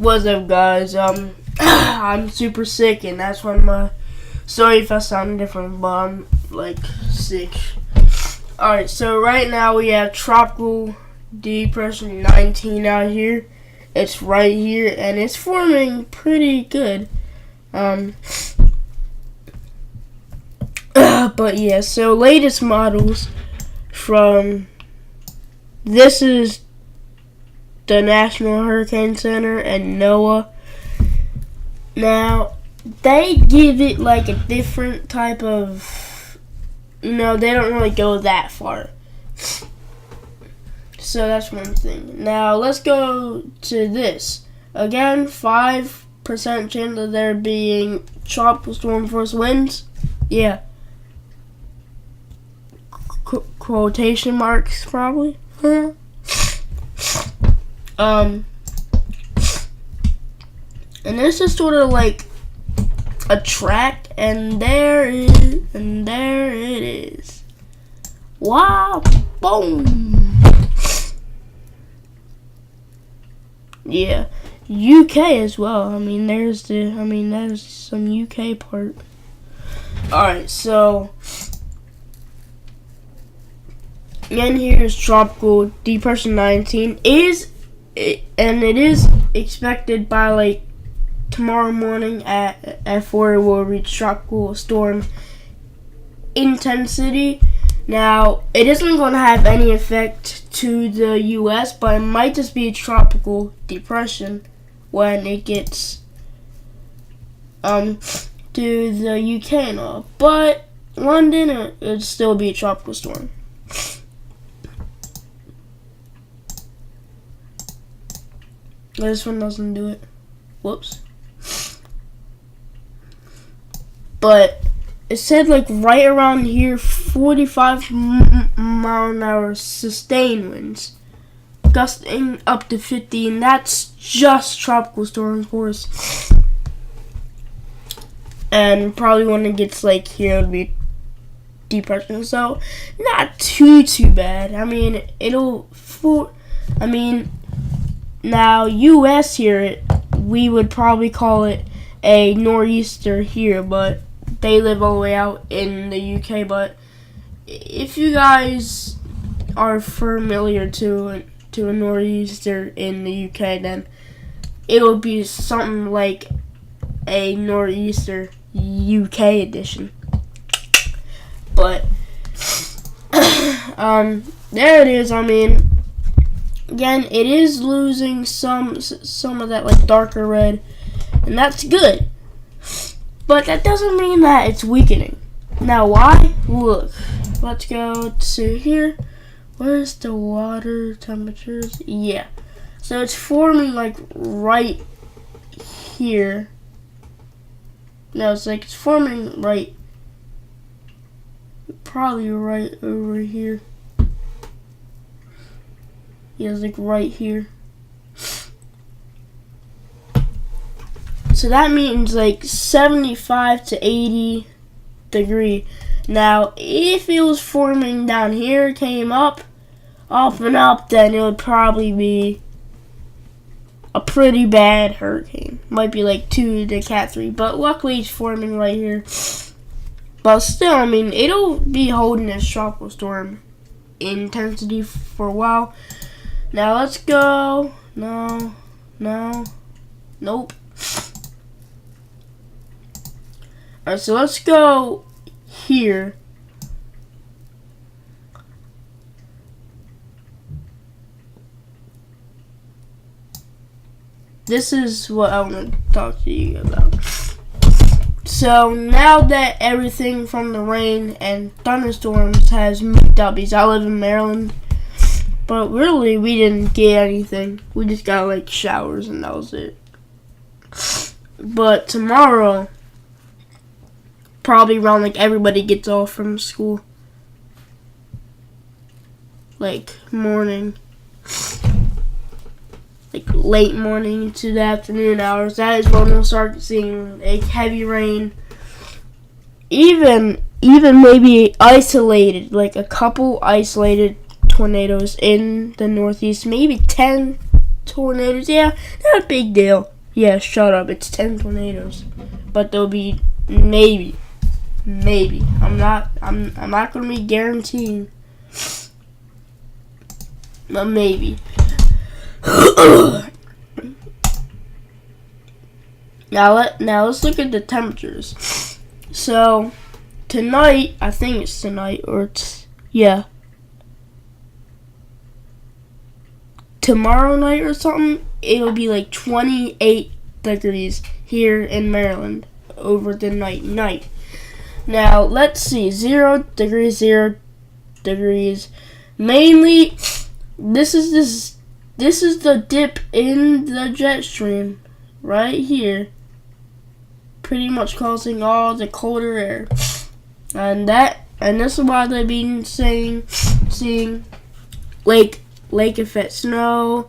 What's up, guys? I'm super sick, and that's why sorry if I sound different, but I'm like sick. Alright, so right now we have Tropical Depression 19 out here. It's right here, and it's forming pretty good. But yeah, so latest models from this is the National Hurricane Center and NOAA. Now, they give it like a different type of, they don't really go that far. So that's one thing. Now, let's go to this. Again, 5% chance of there being tropical storm force winds. Yeah. Quotation marks, probably. And this is sort of like a track, and there it is. Wow, boom. Yeah, UK as well. There's some UK part. Alright, so again, here's Tropical Depression 19 and it is expected by like tomorrow morning at 4 it will reach tropical storm intensity. Now, it isn't going to have any effect to the US, but it might just be a tropical depression when it gets to the UK and all. But London, it'd still be a tropical storm. This one doesn't do it. Whoops. But it said like right around here, 45 mile an hour sustained winds, gusting up to 50, and that's just tropical storm force. And probably when it gets like here, it'll be depression. So not too bad. Now, US here, we would probably call it a nor'easter here, but they live all the way out in the UK. But if you guys are familiar to a nor'easter in the UK, then it would be something like a nor'easter UK edition. But there it is. Again, it is losing some of that like darker red, and that's good. But that doesn't mean that it's weakening. Now, why? Look, let's go to here. Where's the water temperatures? Yeah. So it's forming like right here. No, it's forming right, probably right over here. Yeah, it's like right here. So that means like 75 to 80 degree. Now, if it was forming down here, came up and up, then it would probably be a pretty bad hurricane. Might be like 2 to Cat 3, but luckily it's forming right here. But still, it'll be holding its tropical storm intensity for a while. Now let's go. No. Nope. Alright, so let's go here. This is what I want to talk to you about. So now that everything from the rain and thunderstorms has moved up, because I live in Maryland, but really we didn't get anything. We just got like showers and that was it. But tomorrow, probably around like everybody gets off from school, like morning, like late morning to the afternoon hours, that is when we'll start seeing a heavy rain. Even maybe isolated, like a couple isolated tornadoes in the Northeast, maybe 10 tornadoes. Yeah, not a big deal. Yeah, shut up. It's 10 tornadoes, but there'll be maybe. I'm not gonna be guaranteeing, but maybe. Now let's look at the temperatures. So tonight, I think it's tonight, or tomorrow night or something, it'll be like 28 degrees here in Maryland over the night. Now let's see, 0 degrees. Mainly, this is the dip in the jet stream right here, pretty much causing all the colder air, and this is why they've been seeing lake effect snow,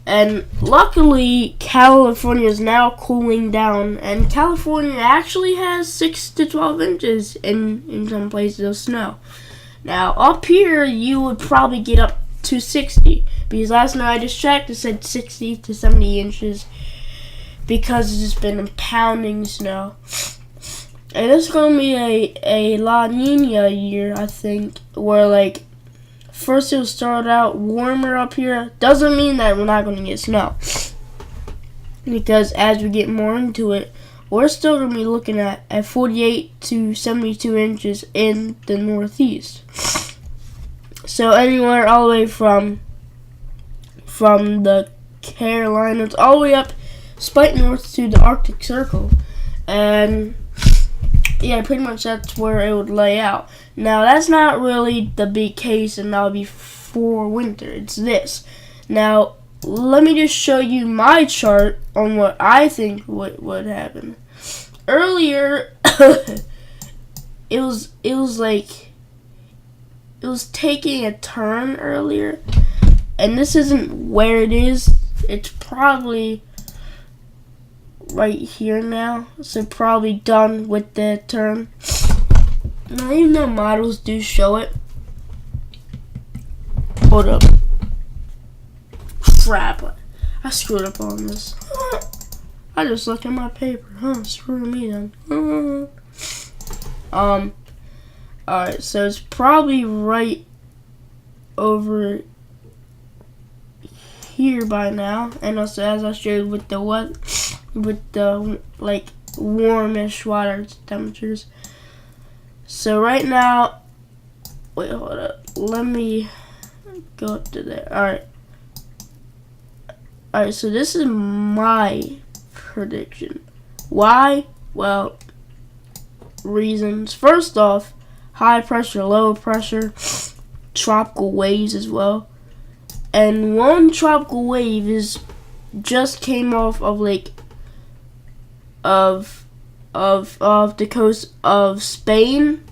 and luckily California is now cooling down, and California actually has 6 to 12 inches in some places of snow. Now up here you would probably get up to 60, because last night I just checked, it said 60 to 70 inches because it's just been pounding snow. And it's gonna be a La Nina year, I think, where like first it'll start out warmer up here. Doesn't mean that we're not gonna get snow, because as we get more into it, we're still gonna be looking at 48 to 72 inches in the Northeast. So anywhere all the way from the Carolinas all the way up spike north to the Arctic Circle, and yeah, pretty much that's where it would lay out. Now that's not really the big case, and that'll be for winter. It's this. Now let me just show you my chart on what I think would happen. Earlier, it was taking a turn earlier, and this isn't where it is. It's probably right here now, so probably done with the turn. Now even though models do show it, hold up, crap, I screwed up on this. I just looked at my paper, screw me then. Alright, so it's probably right over here by now, and also as I showed with the like warmish water temperatures. So right now, wait, hold up, let me go up to there. Alright, so this is my prediction. Why? Well, reasons. First off, high pressure, low pressure, tropical waves as well. And one tropical wave just came off of the coast of Spain,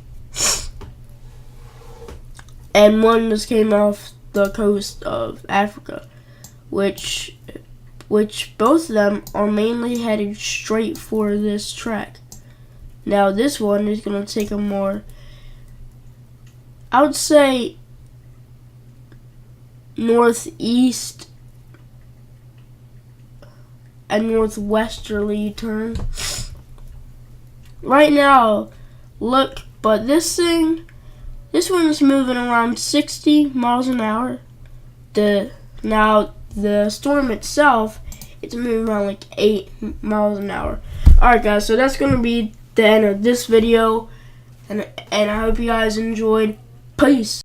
and one just came off the coast of Africa, which both of them are mainly headed straight for this track. Now this one is going to take a more, I would say, northeast and northwesterly turn. Right now, look, but this one is moving around 60 miles an hour. Now the storm itself, it's moving around like 8 miles an hour. Alright guys, so that's gonna be the end of this video, and I hope you guys enjoyed. Peace.